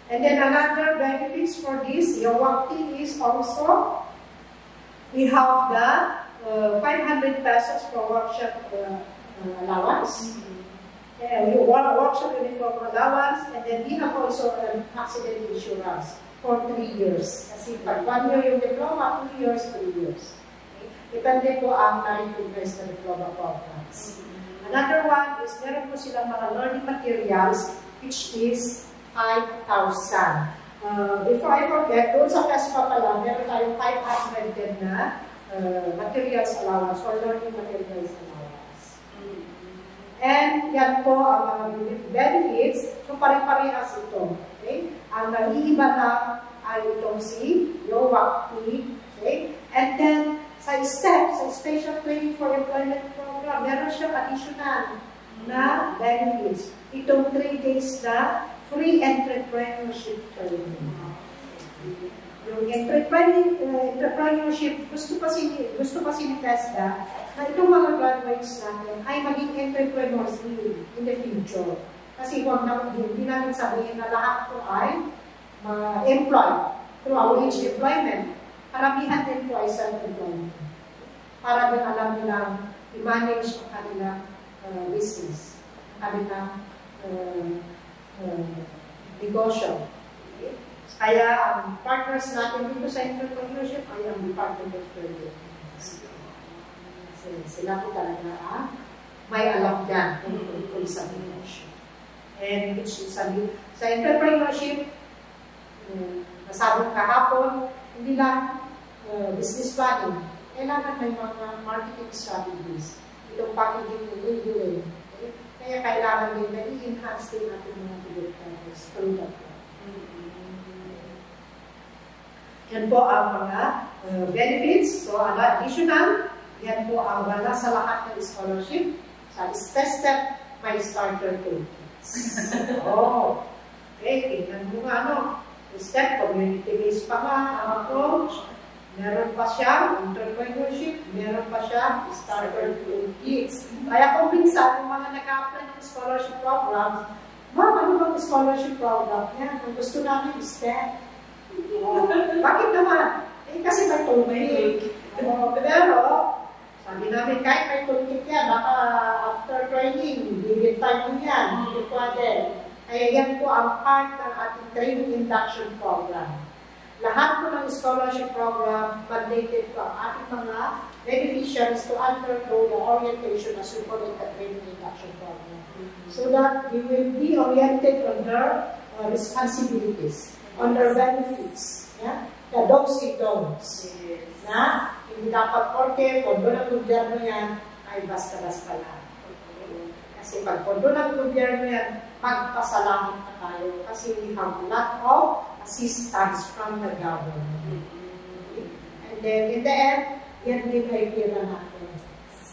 And then another benefits for this, your working is also, we have the 500 pesos for workshop allowance. Workshop uniform allowance, and then we have also an accident insurance for 3 years. Kasi pag 1 year yung diploma, 2 years, 3 years. Okay? Depende po ang na-recognize na diploma programs. Another one is, meron po silang mga learning materials, which is 5,000. Before I forget, doon sa PESPA pa lang, meron tayong 500 din na materials allowance or learning materials allowance. And yan po ang mga benefits, so pare-parehas ito. Okay? Ang nag-iiba na ay itong si UWAC. Okay? And then, sa STEP, sa Special Training for Employment Program, meron siyang additional na benefits. Itong 3 days na free entrepreneurship training. Yung entrepreneurship, gusto kasi ni TESDA na itong mga graduates natin ay maging entrepreneurs in the future. Kasi hindi namin sabihin na lahat po ay employed through our age employment. Karamihan din po ay self-employment. Para din alam nilang i-manage ang kanilang business, ang kanilang negosyo. Okay? Kaya ang partners natin dito sa entrepreneurship ay ang Department of Trade. Sila po talaga may alam dyan kung sa negosyo. And which is sa entrepreneurship, nasabi kahapon, hindi lang business planning. Kailangan may mga marketing strategies. Itong packaging ng doing. Kaya kailangan din na i-enhance din natin mga developers through that. Yan po ang mga benefits. So, additional, yan po ang wala sa lahat ng scholarship. Sa step, may starter toolkits. Oh, okay, tingnan mo nga, step, community-based pa nga ang approach. Meron pa siya, entrepreneurship, meron pa siya, starter toolkits. Kaya kung minsan, yung mga nag-apply ng scholarship program, ma'am, ano bang scholarship program? Yan, kung gusto namin, step. Bakit naman? Kasi may toolkit. Pero, sabi namin, kahit may toolkit yan, baka after training, bibig time mo yan, hindi pwede. Kaya yan po ang part ng ating training induction program. Lahat po ng scholarship program, mandated po ang ating mga beneficiaries to undergo the orientation as we call it the training induction program. So that we will be oriented on their responsibilities, on their benefits. Yeah? The do's and don'ts. Na hindi dapat porke, pondo ng gobyerno yan, ay basta-basta lang. Kasi pag pondo ng gobyerno yan, magpasalamat na tayo kasi we have a lot of assistance from the government. And then, in the end, yan din ay pira natin.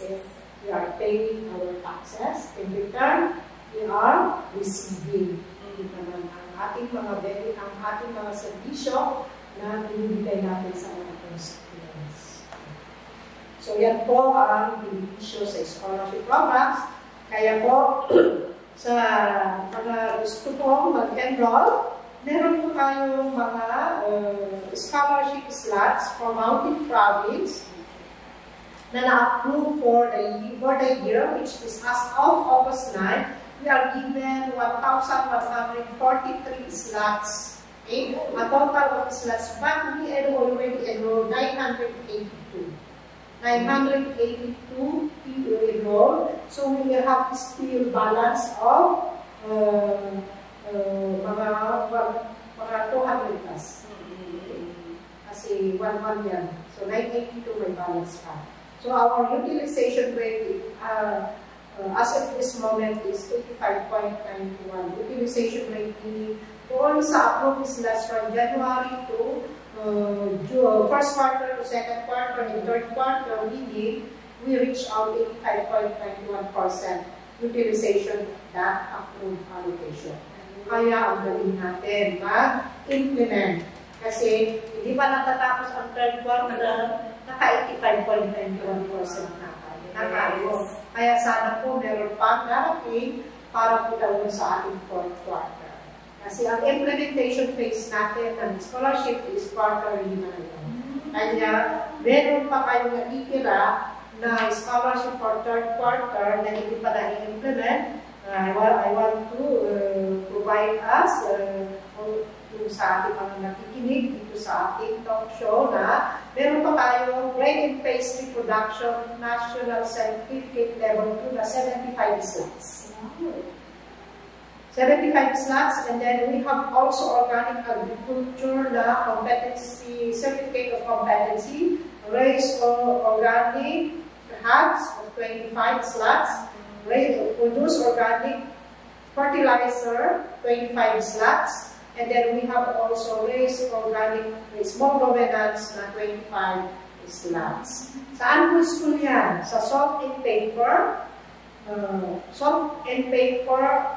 If we are paying our taxes, in return, we are receiving naman ang ating mga serbisyo na binibigay natin sa mga constituents. So yan po ang benepisyo sa scholarship programs. Kaya po, sa mga gusto po mag-enroll, meron po tayong mga scholarship slots for Mountain Province na na-approve for the year, which is as of August 9, we are given 1,143 slots. Okay? A total of slots, but we already enrolled 982. 982 people enrolled, so we will have still balance of mga 200 plus. Kasi 1 yan. So 982 may balance pa. So our utilization rate as of this moment is 85.91. Utilization rate meaning all sa approved slots from January to first quarter to second quarter and third quarter, meaning we reach out 85.91% utilization of that approved allocation. Kaya ang galing natin mag-implement. Kasi hindi pa natatapos ang third quarter, naka-85.91% na tayo. Kaya sana po meron pang darating para po tawag sa ating fourth quarter. Kasi ang implementation phase natin ng scholarship is quarterly na yun. Kaya meron pa kayong natitira na scholarship for third quarter na hindi pa na-implement. I want to provide us yung sa ating mga nakikinig dito sa ating talk show na meron pa tayo grade and pastry production national certificate level 2 na 75 slots. 75 slots, and then we have also organic agriculture na competency, certificate of competency, raised organic huts of 25 slots, produce organic fertilizer, 25 slots, and then we have also raised organic small ruminants na 25 slots. Saan po school yan? Sa Salt and Paper,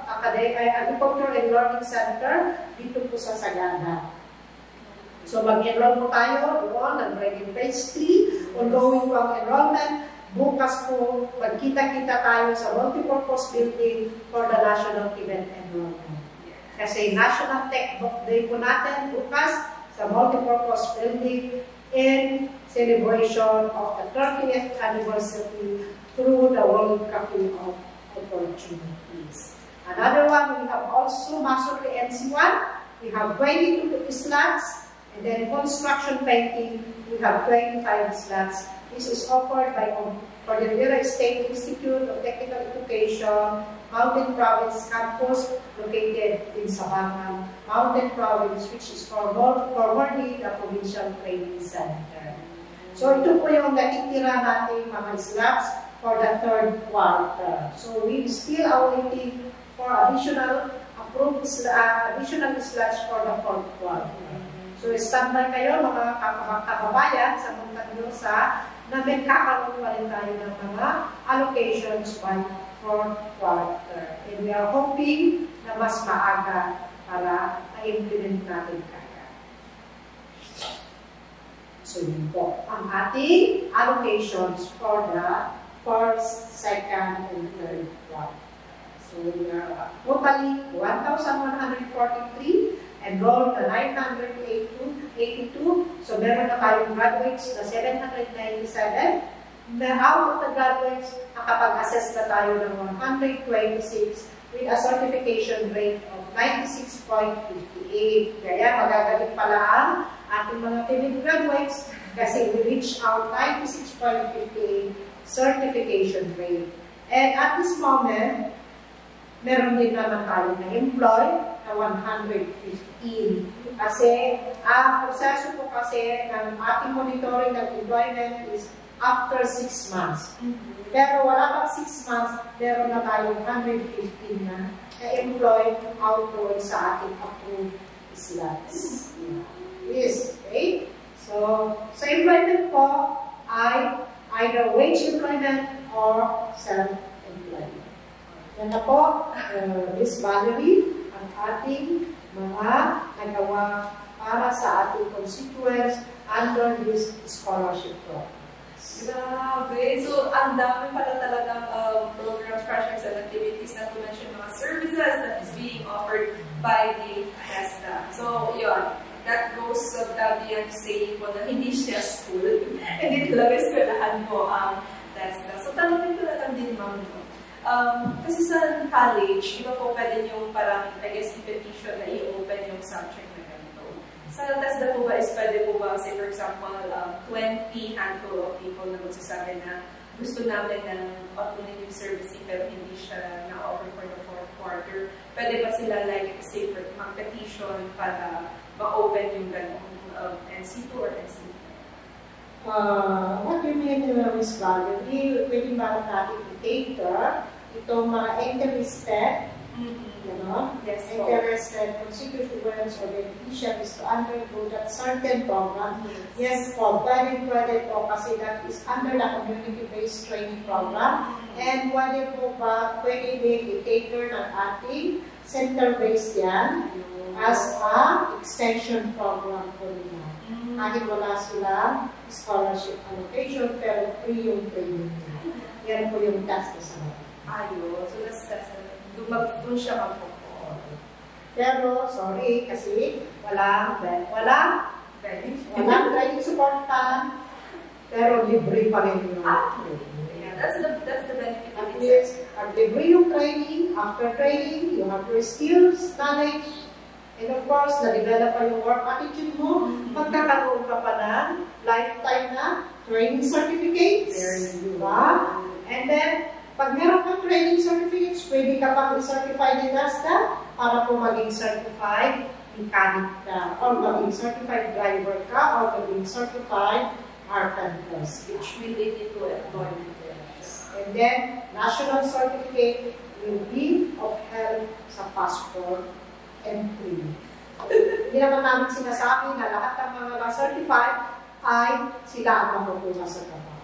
Agriculture and Learning Center dito po sa Sagada. So mag-enroll po tayo doon ng grade and pastry, ongoing po ang enrollment. Bukas po, magkita-kita tayo sa multipurpose building for the national event enrollment. Kasi National Textbook Day po natin bukas sa multipurpose building in celebration of the 30th anniversary through the World Cup of Opportunities. Another one, we have also Mastery NC1. We have 22 slots. And then construction painting, we have 25 slots. This is offered by Cordillera State Institute of Technical Education, Mountain Province Campus, located in Sabangan, Mountain Province, which is formerly the Provincial Training Center. So ito po yung natitira natin mga slots for the third quarter. So we still are waiting for additional approved additional slots for the fourth quarter. So standby kayo mga kababayan sa Montañosa na may kakaroon pa rin tayo ng mga allocations by fourth quarter. And we are hoping na mas maaga para ma-implement natin kaya. So yun po ang ating allocations for the first, second, and third quarter. So we are totally 1,143, enrolled na 982. So meron na tayong graduates na 797. Na out of the graduates, nakapag-assess na tayo ng 126 with a certification rate of 96.58. Kaya magagaling pala ang ating mga timid graduates kasi we reach out 96.58 certification rate. And at this moment, meron din naman tayo na employ na 115. Kasi ang proseso po kasi ng ating monitoring ng employment is after 6 months. Pero wala pang 6 months, meron na tayong 115 na na-employ outdoor sa ating approved slots. Yes, okay? So, sa employment po ay either wage employment or self-employment. Yan na po, Miss Valerie, ang ating mga nagawa para sa ating constituents under this scholarship program. Grabe! So, ang dami pala talagang programs, projects, and activities, not to mention mga services that is being offered by the TESDA. So, yun. That goes beyond saying po na hindi siya school. Hindi talaga eskwelahan mo ang TESDA. So, tanongin ko na lang din, ma'am. Kasi sa college, iba po pwede yung parang, I guess, petition na i-open yung subject na ganito. Sa TESDA po ba is pwede po ba, say for example, 20 handful of people na magsasabi na gusto namin ng automated servicing pero hindi siya na-offer for the fourth quarter. Pwede ba sila like, say, for petition para ma-open yung ganong NC2 or NC3? What you mean, Ms. Valerie, pwede ba natin i-cater itong mga interested, Yes, interested constituents or beneficiaries to undergo that certain program? Yes po, pwede po kasi that is under the community-based training program. And pwede po ba, pwede din i-cater ng ating center-based yan as a extension program po nila. Kahit wala sila scholarship allocation, pero free yung training nila. Yan po yung task na sa mga. Ayun. So, doon siya magpupo. Pero, sorry, kasi walang training support fund, pero libre pa rin yung yeah, that's the benefit of at least, at libre yung training, after training, you have your skills, knowledge, and of course, na-develop pa yung work attitude mo, magkakaroon ka pa ng lifetime na training certificates. Diba? And then, pag meron kang training certificates, pwede ka pang i-certify ni TESDA para po maging certified mechanic ka, or maging certified driver ka, or maging certified carpenters. which will lead into employment. And then, national certificate will be of help sa passport and free. Hindi naman namin sinasabi na lahat ng mga certified ay sila ang makukuha sa trabaho.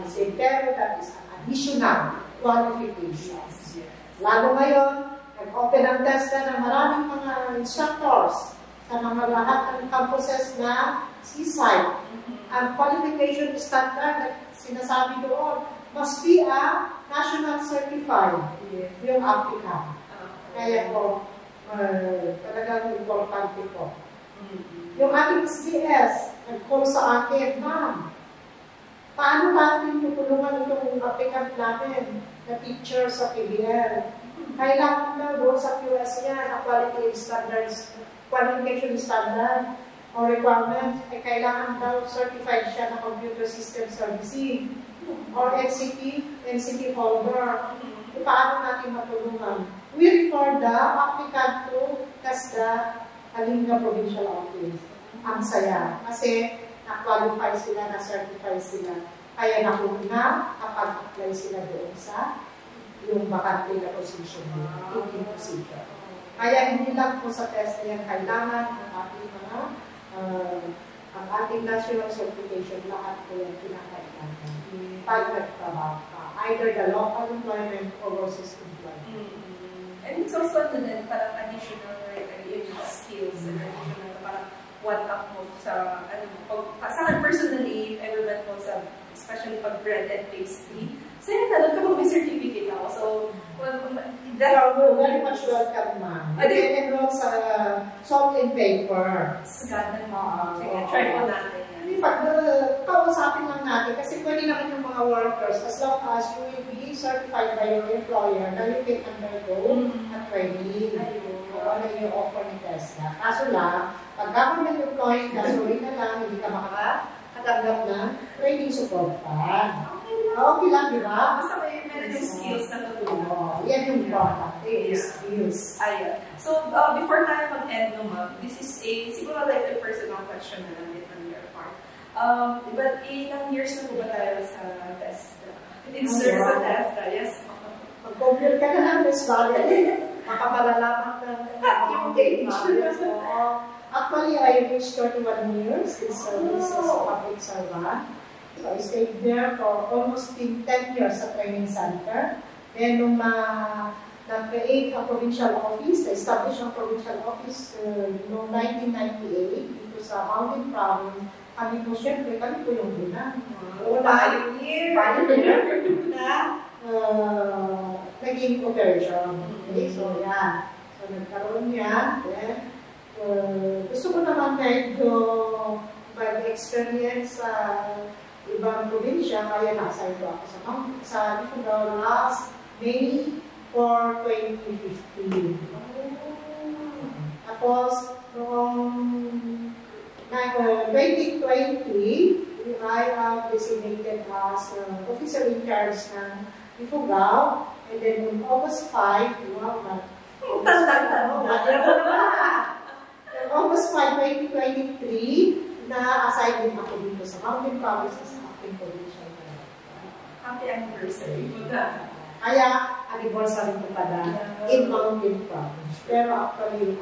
Kasi pero that is an additional qualifications. Lalo ngayon, nag-open ang TESDA ng maraming mga instructors sa mga lahat ng campuses na seaside. Ang qualification standard na sinasabi doon must be a national certified yung applicant. Kaya po, talagang importante po. Yung ating SDS, nag-call sa akin, ma'am, paano natin tutulungan itong applicant natin na teacher sa PBL? Kailangan na doon sa QS yan, ang quality standards, qualification standard or requirement, ay kailangan daw certified siya na computer system servicing or NCT holder. Paano natin matulungan? We refer the applicant to TESDA Kalinga Provincial Office. Ang saya. Kasi na-qualify sila, na-certify sila. Kaya nakuna kapag apply sila doon sa yung vacante na position nila. Hindi position. Kaya hindi lang po sa TESDA yan kailangan ng ating mga ang ating national certification, lahat po yan kinakailangan. Pag nagtrabaho ka. Either the local employment or overseas employment. And it's also then parang additional skills and additional parang what up mo sa sa akin personally, if ever went po sa especially pag bread and pastry, saya na lang kapag may certificate ako. So, There are very much welcome, ma'am. You can enroll sa salt and paper. Sige, try po natin yan. In fact, kausapin lang natin kasi pwede naman yung mga workers as long as you will be certified by your employer na you can undergo a training. Ano yung offer ni TESDA. Kaso lang, pag government employee, gasolin na lang, hindi ka makakatanggap ng training support pa. Okay lang, di ba? Basta may meron yung skills na tutulong. Yan yung product. Skills. Ayun. So, before tayo mag-end no, ma'am, this is siguro like a personal question na lang on your part. But ilang years na po ba tayo sa TESDA? Insert sa TESDA, yes. Mag-compute ka na lang, Ms. Valerie. Makamalalaman ka yung age. Actually, I reached 31 years in service as a public servant. So I stayed there for almost 10 years sa training center. Then nung na-create a provincial office, na-establish ang provincial office noong 1998 dito sa Mountain Province. Kami po, syempre, kami po yung una. Pioneer! Na naging operation. Okay, so yan. So nagkaroon yan. Then, gusto ko naman medyo mag-experience sa ibang probinsya, kaya nasa ito ako sa Ifugao last May for 2015. Tapos, noong 2020, I am designated as officer in charge ng Ifugao. And then on August 5, August 5, 2023, na-assign din ako dito sa Mountain Province as acting provincial director. Happy anniversary. Kaya, anniversary ko pala in Mountain Province. Pero actually,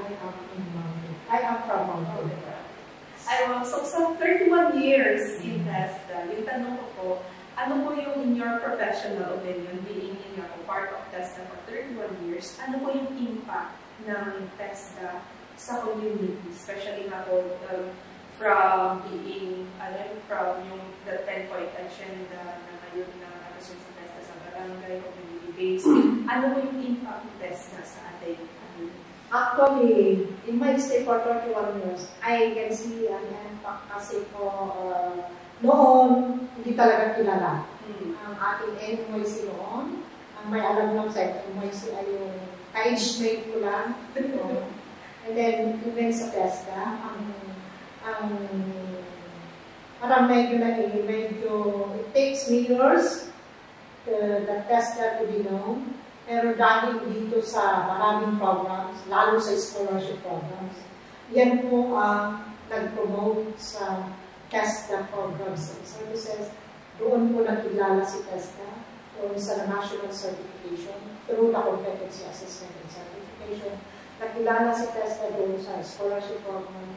I am from Mountain Province. So sa 31 years in TESDA, yung tanong ko po, ano po yung in your professional opinion, being in a part of TESDA for 31 years, ano po yung impact ng TESDA sa community, especially na po from being, from yung the 10-point agenda na ngayon na nakasunod sa TESDA sa barangay, community-based, ano po yung impact ng TESDA sa ating community? Actually, in my stay for 31 years, I can see an impact kasi po noon, hindi talaga kilala ang ating NYC noon. Ang may alam lang sa NYC ay yung ka-age-mate ko lang. And then, even sa TESDA, parang medyo it takes me years the TESDA to be known. Pero dahil dito sa maraming programs, lalo sa scholarship programs, yan po ang nag-promote sa TESDA programs and services. Doon po nakilala si TESDA, doon sa national certification, through the competency assessment and certification. Nakilala si TESDA doon sa scholarship program,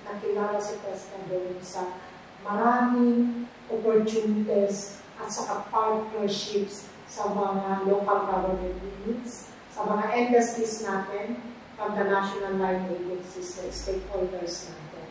nakilala si TESDA doon sa maraming opportunities at saka partnerships sa mga local government units, sa mga industries natin, from the national line agencies, stakeholders natin.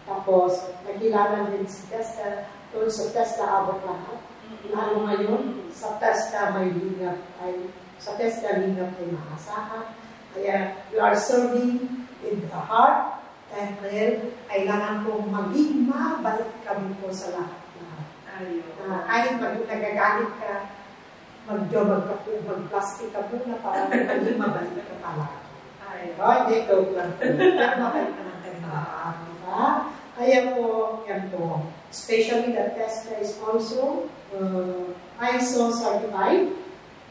Tapos, nakilala din si TESDA, doon sa TESDA abot lahat. Lalo ngayon, sa TESDA may lingap ay, sa TESDA lingap ay maasahan. Kaya, you are serving in the heart, dahil kailangan kong maging mabalik kami po sa lahat-lahat. Kahit nagagalit ka, mag-plastic ka muna para hindi mabalik ka pala. Hindi, joke lang. Pero mabalik ka ng kanina. Kaya po, yan po. Especially the TESDA is also ISO certified.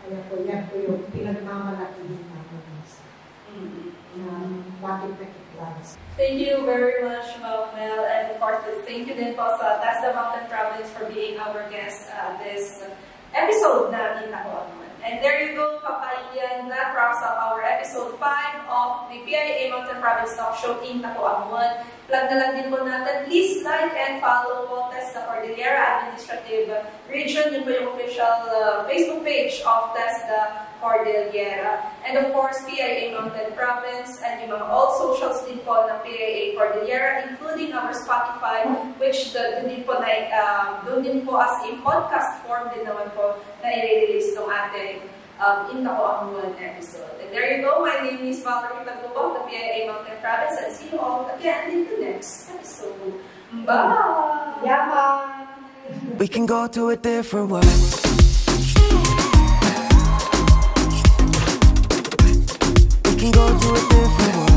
Kaya po, yan po yung pinagmamalaki din namin. Bakit nakiklass. Thank you very much, Ma'am Mel. And of course, thank you din po sa TESDA Mountain Province for being our guest this episode na Inakuamuan. And there you go, Papaiyan. That wraps up our episode 5 of the PIA Mountain Province Talk Show Inakuamuan. Plug na lang din po natin. Please like and follow po TESDA Cordillera Administrative Region. Yun po yung official Facebook page of TESDA Cordillera. And of course, PIA Mountain Province and yung mga all socials din po ng PIA Cordillera, including our Spotify, which doon din po as a podcast form din naman po na i-release ng ating Inakuamuan episode. And there you go. My name is Valerie Taglubo of the PIA Mountain Province, and see you all again in the next episode. Bye! Yaman! We can go to a different world. We can go to a different world.